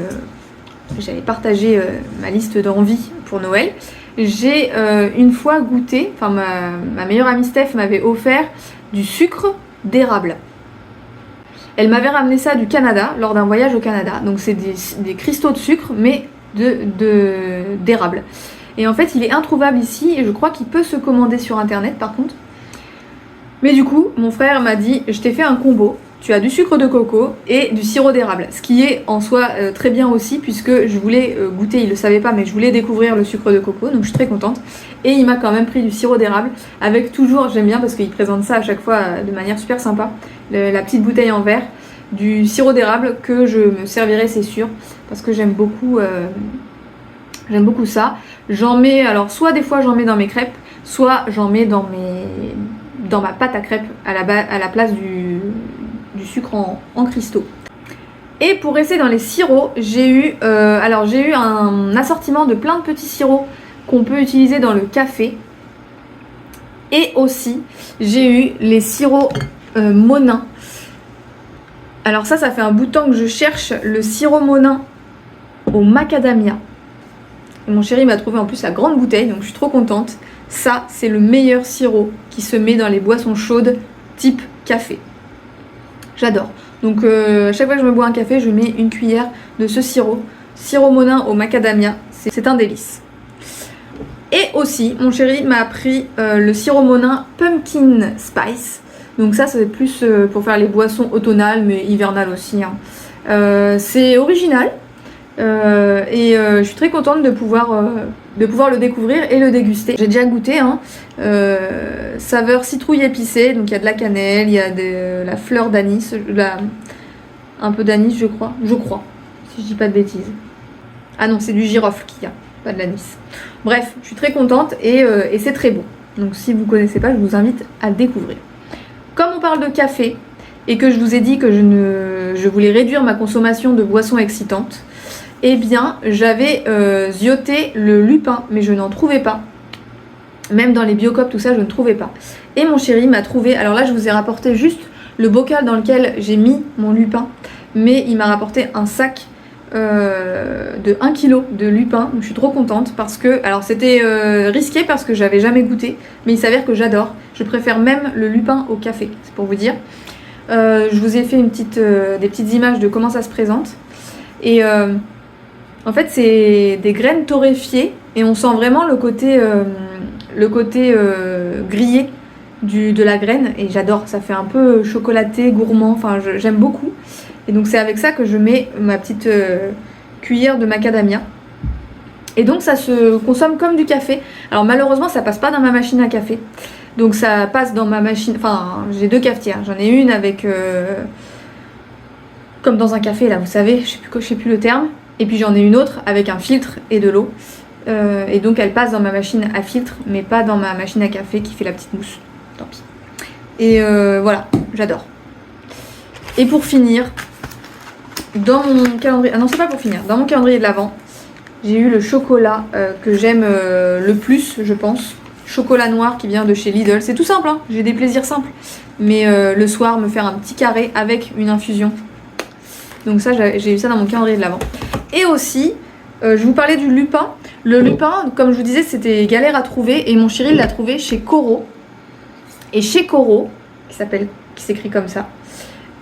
j'avais partagé ma liste d'envie pour Noël, j'ai une fois goûté, enfin ma meilleure amie Steph m'avait offert du sucre d'érable. Elle m'avait ramené ça du Canada lors d'un voyage au Canada. Donc c'est des cristaux de sucre, mais d'érable. Et en fait, il est introuvable ici et je crois qu'il peut se commander sur internet par contre. Mais du coup, mon frère m'a dit, je t'ai fait un combo. Tu as du sucre de coco et du sirop d'érable. Ce qui est en soi très bien aussi puisque je voulais goûter, il le savait pas, mais je voulais découvrir le sucre de coco. Donc je suis très contente. Et il m'a quand même pris du sirop d'érable avec toujours, j'aime bien parce qu'il présente ça à chaque fois de manière super sympa. La petite bouteille en verre, du sirop d'érable que je me servirai, c'est sûr. Parce que j'aime beaucoup ça. J'en mets, alors soit des fois j'en mets dans mes crêpes, soit j'en mets dans ma pâte à crêpes à la place du sucre en cristaux. Et pour rester dans les sirops, j'ai eu un assortiment de plein de petits sirops qu'on peut utiliser dans le café. Et aussi, j'ai eu les sirops Monin. Alors ça fait un bout de temps que je cherche le sirop Monin au macadamia. Mon chéri m'a trouvé en plus la grande bouteille, donc je suis trop contente. Ça, c'est le meilleur sirop qui se met dans les boissons chaudes type café. J'adore. Donc à chaque fois que je me bois un café, je mets une cuillère de ce sirop. Sirop Monin au macadamia, c'est un délice. Et aussi, mon chéri m'a pris le sirop Monin Pumpkin Spice. Donc ça, c'est plus pour faire les boissons automnales, mais hivernales aussi. Hein. C'est original. Je suis très contente de pouvoir le découvrir et le déguster. J'ai déjà goûté, hein, saveur citrouille épicée, donc il y a de la cannelle, il y a de la fleur d'anis, un peu d'anis je crois, si je dis pas de bêtises. Ah non, c'est du girofle qu'il y a, pas de l'anis. Bref, je suis très contente et c'est très bon. Donc si vous connaissez pas, je vous invite à le découvrir. Comme on parle de café et que je vous ai dit que je voulais réduire ma consommation de boissons excitantes, eh bien j'avais zioté le lupin, mais je n'en trouvais pas. Même dans les Biocop, tout ça, je ne trouvais pas. Et mon chéri m'a trouvé, alors là je vous ai rapporté juste le bocal dans lequel j'ai mis mon lupin, mais il m'a rapporté un sac de 1 kg de lupin, donc je suis trop contente parce que, alors c'était risqué parce que j'avais jamais goûté, mais il s'avère que j'adore. Je préfère même le lupin au café, c'est pour vous dire. Je vous ai fait des petites images de comment ça se présente. Et en fait, c'est des graines torréfiées et on sent vraiment le côté grillé de la graine et j'adore. Ça fait un peu chocolaté, gourmand, enfin j'aime beaucoup. Et donc c'est avec ça que je mets ma petite cuillère de macadamia. Et donc ça se consomme comme du café. Alors malheureusement, ça passe pas dans ma machine à café. Donc ça passe dans ma machine, enfin j'ai 2 cafetières. J'en ai une avec, comme dans un café là, vous savez, je sais plus le terme. Et puis j'en ai une autre avec un filtre et de l'eau. Et donc elle passe dans ma machine à filtre, mais pas dans ma machine à café qui fait la petite mousse. Tant pis. Et voilà. j'adore. Et pour finir, dans mon calendrier... Ah non, c'est pas pour finir. Dans mon calendrier de l'Avent, j'ai eu le chocolat que j'aime le plus, je pense. Chocolat noir qui vient de chez Lidl. C'est tout simple, hein, j'ai des plaisirs simples. Mais le soir, me faire un petit carré avec une infusion. Donc ça, j'ai eu ça dans mon calendrier de l'Avent. Et aussi, je vous parlais du lupin. Le lupin, comme je vous disais, c'était galère à trouver. Et mon chéri l'a trouvé chez Coro. Et chez Coro, qui s'écrit comme ça,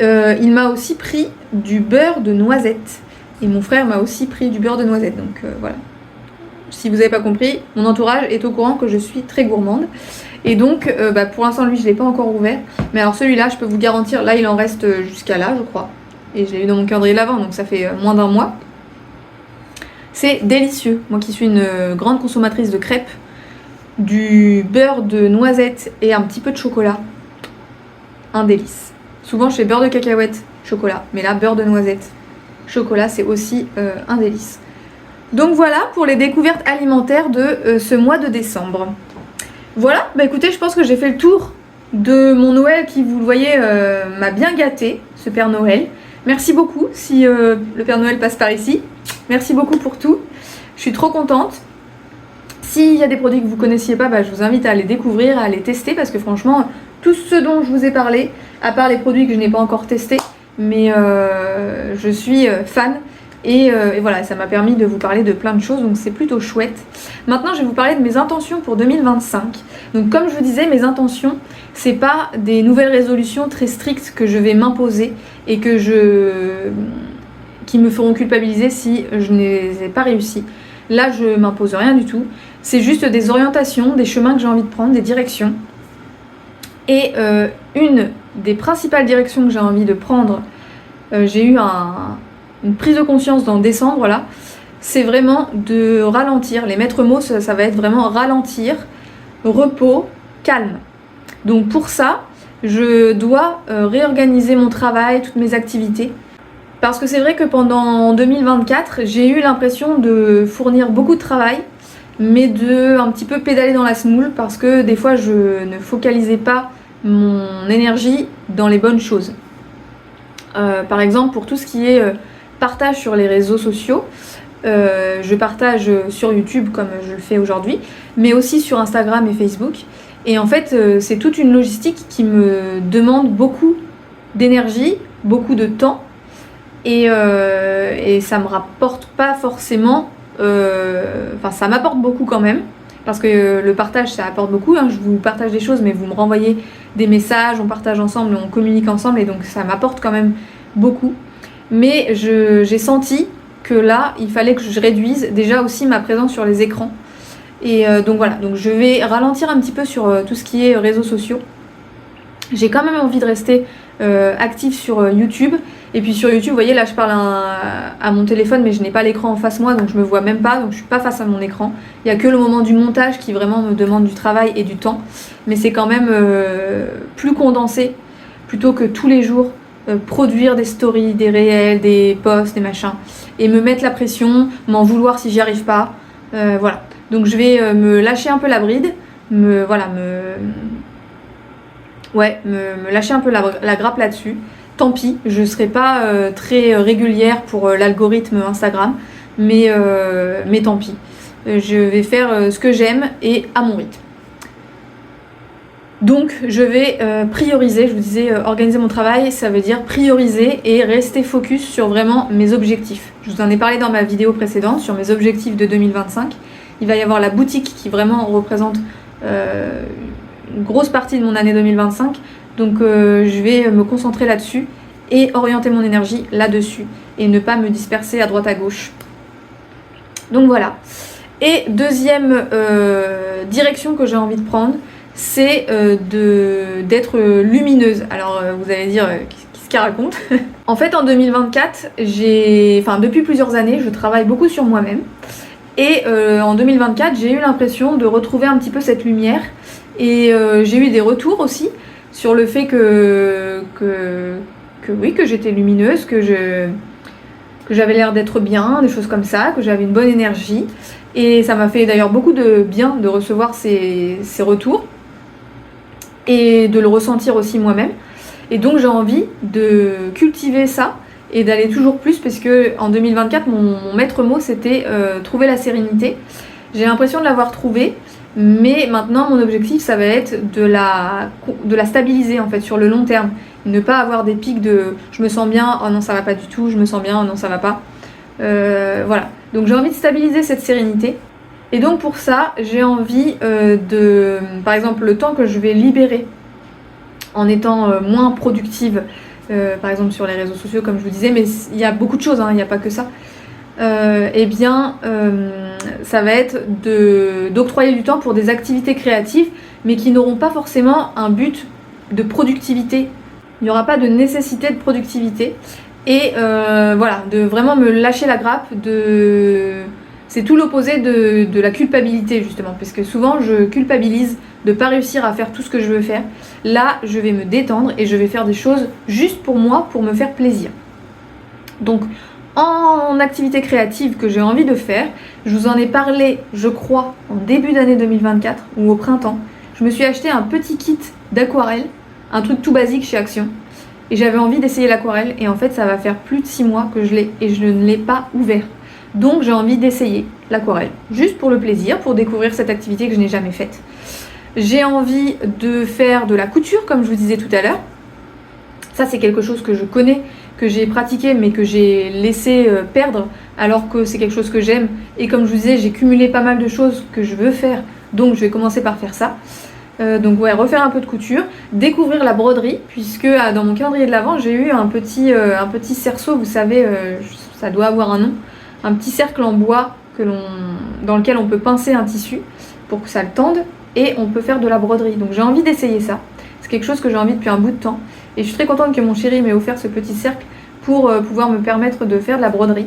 il m'a aussi pris du beurre de noisette. Et mon frère m'a aussi pris du beurre de noisette. Donc voilà. Si vous n'avez pas compris, mon entourage est au courant que je suis très gourmande. Et donc, pour l'instant, lui, je ne l'ai pas encore ouvert. Mais alors celui-là, je peux vous garantir, là, il en reste jusqu'à là, je crois. Et je l'ai eu dans mon calendrier de l'Avent, donc ça fait moins d'un mois. C'est délicieux. Moi qui suis une grande consommatrice de crêpes, du beurre de noisette et un petit peu de chocolat. Un délice. Souvent, je fais beurre de cacahuète, chocolat. Mais là, beurre de noisette, chocolat, c'est aussi un délice. Donc voilà pour les découvertes alimentaires de ce mois de décembre. Voilà, écoutez, je pense que j'ai fait le tour de mon Noël qui, vous le voyez, m'a bien gâté, ce Père Noël. Merci beaucoup si le Père Noël passe par ici. Merci beaucoup pour tout. Je suis trop contente. S'il y a des produits que vous ne connaissiez pas, je vous invite à les découvrir, à les tester parce que franchement, tout ce dont je vous ai parlé, à part les produits que je n'ai pas encore testés, mais je suis fan. Et voilà, ça m'a permis de vous parler de plein de choses, donc c'est plutôt chouette. Maintenant, je vais vous parler de mes intentions pour 2025. Donc comme je vous disais, mes intentions, c'est pas des nouvelles résolutions très strictes que je vais m'imposer et qui me feront culpabiliser si je ne les ai pas réussi. Là, je m'impose rien du tout. C'est juste des orientations, des chemins que j'ai envie de prendre, des directions. Et une des principales directions que j'ai envie de prendre, j'ai eu une prise de conscience dans décembre là, c'est vraiment de ralentir. Les maîtres mots, ça va être vraiment ralentir, repos, calme. Donc pour ça, je dois réorganiser mon travail, toutes mes activités. Parce que c'est vrai que pendant 2024, j'ai eu l'impression de fournir beaucoup de travail, mais de un petit peu pédaler dans la semoule parce que des fois je ne focalisais pas mon énergie dans les bonnes choses. Par exemple, pour tout ce qui est partage sur les réseaux sociaux, je partage sur YouTube comme je le fais aujourd'hui, mais aussi sur Instagram et Facebook. Et en fait, c'est toute une logistique qui me demande beaucoup d'énergie, beaucoup de temps, et ça me rapporte pas forcément. Enfin, ça m'apporte beaucoup quand même, parce que le partage, ça apporte beaucoup. Hein. Je vous partage des choses, mais vous me renvoyez des messages, on partage ensemble, on communique ensemble, et donc ça m'apporte quand même beaucoup. Mais j'ai senti que là, il fallait que je réduise déjà aussi ma présence sur les écrans. Et donc voilà, donc je vais ralentir un petit peu sur tout ce qui est réseaux sociaux. J'ai quand même envie de rester active sur YouTube. Et puis sur YouTube, vous voyez, là je parle à mon téléphone, mais je n'ai pas l'écran en face moi, donc je me vois même pas, donc je suis pas face à mon écran. Il n'y a que le moment du montage qui vraiment me demande du travail et du temps. Mais c'est quand même plus condensé, plutôt que tous les jours produire des stories, des réels, des posts, des machins, et me mettre la pression, m'en vouloir si j'y arrive pas. Voilà. Donc je vais me lâcher un peu la bride, me lâcher un peu la grappe là-dessus. Tant pis, je serai pas très régulière pour l'algorithme Instagram, mais tant pis. Je vais faire ce que j'aime et à mon rythme. Donc je vais prioriser, je vous disais organiser mon travail, ça veut dire prioriser et rester focus sur vraiment mes objectifs. Je vous en ai parlé dans ma vidéo précédente sur mes objectifs de 2025. Il va y avoir la boutique qui vraiment représente une grosse partie de mon année 2025. Donc je vais me concentrer là-dessus et orienter mon énergie là-dessus et ne pas me disperser à droite à gauche. Donc voilà. Et deuxième direction que j'ai envie de prendre, c'est d'être lumineuse. Alors vous allez dire, qu'est-ce qu'elle raconte? En fait, en 2024, depuis plusieurs années, je travaille beaucoup sur moi-même. Et en 2024, j'ai eu l'impression de retrouver un petit peu cette lumière. Et j'ai eu des retours aussi sur le fait que j'étais lumineuse, que j'avais l'air d'être bien, des choses comme ça, que j'avais une bonne énergie. Et ça m'a fait d'ailleurs beaucoup de bien de recevoir ces retours et de le ressentir aussi moi-même. Et donc j'ai envie de cultiver ça et d'aller toujours plus, parce que en 2024, mon maître mot c'était trouver la sérénité. J'ai l'impression de l'avoir trouvé, mais maintenant mon objectif ça va être de la stabiliser en fait sur le long terme. Ne pas avoir des pics de je me sens bien, oh non ça va pas du tout, je me sens bien, oh non ça va pas. Voilà, donc j'ai envie de stabiliser cette sérénité. Et donc pour ça, j'ai envie par exemple, le temps que je vais libérer en étant moins productive, par exemple sur les réseaux sociaux comme je vous disais, mais il y a beaucoup de choses, hein, il n'y a pas que ça. Ça va être d'octroyer du temps pour des activités créatives, mais qui n'auront pas forcément un but de productivité. Il n'y aura pas de nécessité de productivité. Et voilà, de vraiment me lâcher la grappe, c'est tout l'opposé de la culpabilité justement, parce que souvent je culpabilise de pas réussir à faire tout ce que je veux faire. Là, je vais me détendre et je vais faire des choses juste pour moi, pour me faire plaisir. Donc, en activité créative que j'ai envie de faire, je vous en ai parlé, je crois, en début d'année 2024 ou au printemps. Je me suis acheté un petit kit d'aquarelle, un truc tout basique chez Action. Et j'avais envie d'essayer l'aquarelle, et en fait ça va faire plus de 6 mois que je l'ai et je ne l'ai pas ouvert. Donc j'ai envie d'essayer l'aquarelle, juste pour le plaisir, pour découvrir cette activité que je n'ai jamais faite. J'ai envie de faire de la couture, comme je vous disais tout à l'heure. Ça c'est quelque chose que je connais, que j'ai pratiqué mais que j'ai laissé perdre, alors que c'est quelque chose que j'aime. Et comme je vous disais, j'ai cumulé pas mal de choses que je veux faire, donc je vais commencer par faire ça. Donc ouais, refaire un peu de couture, découvrir la broderie, puisque dans mon calendrier de l'Avent, j'ai eu un petit cerceau, vous savez, ça doit avoir un nom, un petit cercle en bois dans lequel on peut pincer un tissu pour que ça le tende, et on peut faire de la broderie. Donc j'ai envie d'essayer ça, c'est quelque chose que j'ai envie depuis un bout de temps, et je suis très contente que mon chéri m'ait offert ce petit cercle pour pouvoir me permettre de faire de la broderie.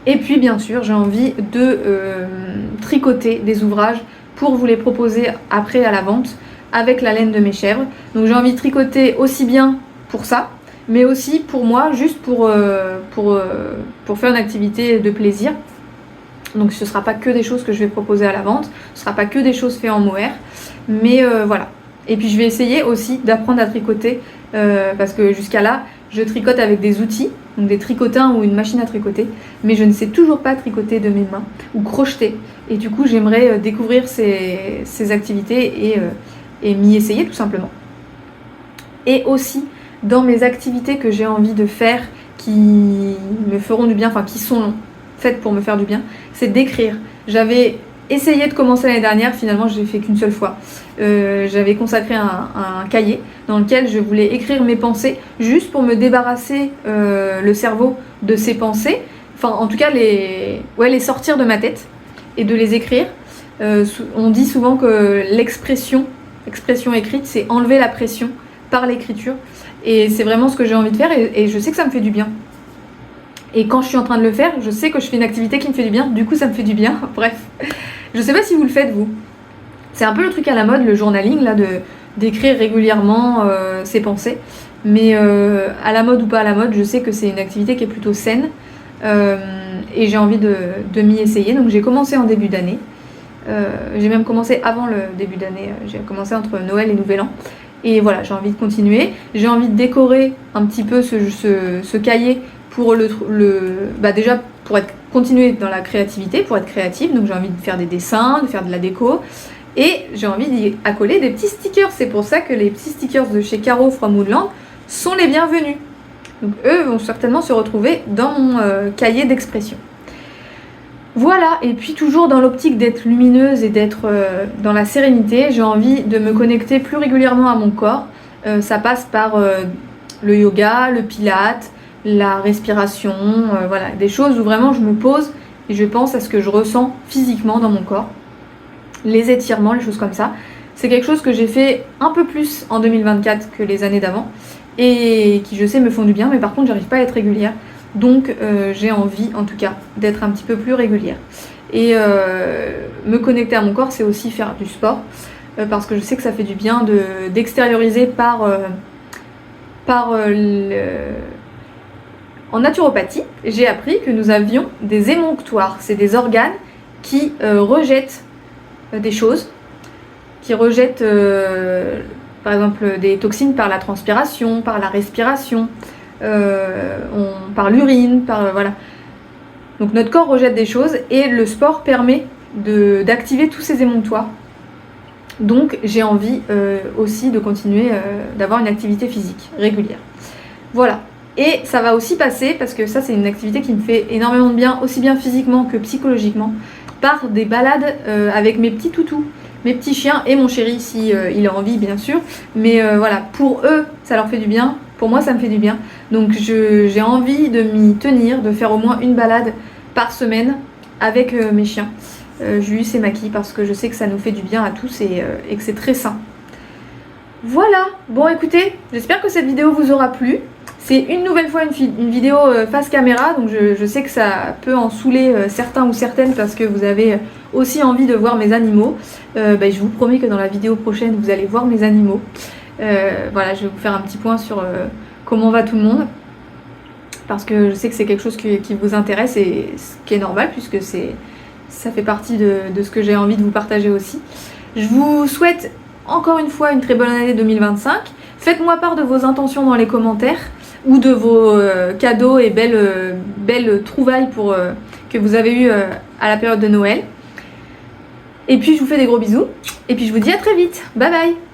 Et puis bien sûr, j'ai envie de tricoter des ouvrages pour vous les proposer après à la vente avec la laine de mes chèvres. Donc j'ai envie de tricoter aussi bien pour ça, mais aussi pour moi, juste pour faire une activité de plaisir. Donc ce ne sera pas que des choses que je vais proposer à la vente, ce ne sera pas que des choses faites en mohair, mais voilà. Et puis je vais essayer aussi d'apprendre à tricoter, parce que jusqu'à là, je tricote avec des outils, donc des tricotins ou une machine à tricoter, mais je ne sais toujours pas tricoter de mes mains ou crocheter. Et du coup, j'aimerais découvrir ces activités et m'y essayer tout simplement. Et aussi, dans mes activités que j'ai envie de faire, qui me feront du bien, enfin qui sont faites pour me faire du bien, c'est d'écrire. J'avais essayé de commencer l'année dernière, finalement je l'ai fait qu'une seule fois. J'avais consacré un cahier dans lequel je voulais écrire mes pensées, juste pour me débarrasser le cerveau de ces pensées, enfin en tout cas les sortir de ma tête et de les écrire. On dit souvent que l'expression écrite, c'est enlever la pression par l'écriture, et c'est vraiment ce que j'ai envie de faire, et je sais que ça me fait du bien. Et quand je suis en train de le faire, je sais que je fais une activité qui me fait du bien, du coup ça me fait du bien. Bref, je sais pas si vous le faites vous. C'est un peu le truc à la mode, le journaling, là, d'écrire régulièrement ses pensées. Mais à la mode ou pas à la mode, je sais que c'est une activité qui est plutôt saine, et j'ai envie de m'y essayer. Donc j'ai commencé en début d'année. J'ai même commencé avant le début d'année. J'ai commencé entre Noël et Nouvel An. Et voilà, j'ai envie de continuer. J'ai envie de décorer un petit peu ce cahier pour déjà pour continuer dans la créativité, pour être créative. Donc j'ai envie de faire des dessins, de faire de la déco. Et j'ai envie d'y accoler des petits stickers. C'est pour ça que les petits stickers de chez Caro from Woodland sont les bienvenus. Donc eux vont certainement se retrouver dans mon cahier d'expression. Voilà, et puis toujours dans l'optique d'être lumineuse et d'être dans la sérénité, j'ai envie de me connecter plus régulièrement à mon corps. Ça passe par le yoga, le pilate, la respiration, voilà, des choses où vraiment je me pose et je pense à ce que je ressens physiquement dans mon corps. Les étirements, les choses comme ça. C'est quelque chose que j'ai fait un peu plus en 2024 que les années d'avant et qui, je sais, me font du bien, mais par contre, j'arrive pas à être régulière. Donc, j'ai envie, en tout cas, d'être un petit peu plus régulière. Et me connecter à mon corps, c'est aussi faire du sport, parce que je sais que ça fait du bien d'extérioriser En naturopathie, j'ai appris que nous avions des émonctoires. C'est des organes qui rejettent des choses, qui rejettent par exemple des toxines par la transpiration, par la respiration, par l'urine, voilà. Donc notre corps rejette des choses et le sport permet d'activer tous ces émonctoires. Donc j'ai envie aussi de continuer d'avoir une activité physique régulière. Voilà. Et ça va aussi passer, parce que ça c'est une activité qui me fait énormément de bien, aussi bien physiquement que psychologiquement, par des balades avec mes petits toutous, mes petits chiens et mon chéri si il a envie bien sûr. Mais voilà, pour eux ça leur fait du bien, pour moi ça me fait du bien. Donc j'ai envie de m'y tenir, de faire au moins une balade par semaine avec mes chiens. Julius et Maki, parce que je sais que ça nous fait du bien à tous et que c'est très sain. Voilà, bon écoutez, j'espère que cette vidéo vous aura plu. C'est une nouvelle fois une vidéo face caméra, donc je sais que ça peut en saouler certains ou certaines parce que vous avez aussi envie de voir mes animaux. Je vous promets que dans la vidéo prochaine, vous allez voir mes animaux. Voilà, je vais vous faire un petit point sur comment va tout le monde. Parce que je sais que c'est quelque chose qui vous intéresse et ce qui est normal puisque ça fait partie de ce que j'ai envie de vous partager aussi. Je vous souhaite encore une fois une très bonne année 2025. Faites-moi part de vos intentions dans les commentaires ou de vos cadeaux et belles trouvailles que vous avez eues à la période de Noël. Et puis je vous fais des gros bisous et puis je vous dis à très vite. Bye bye.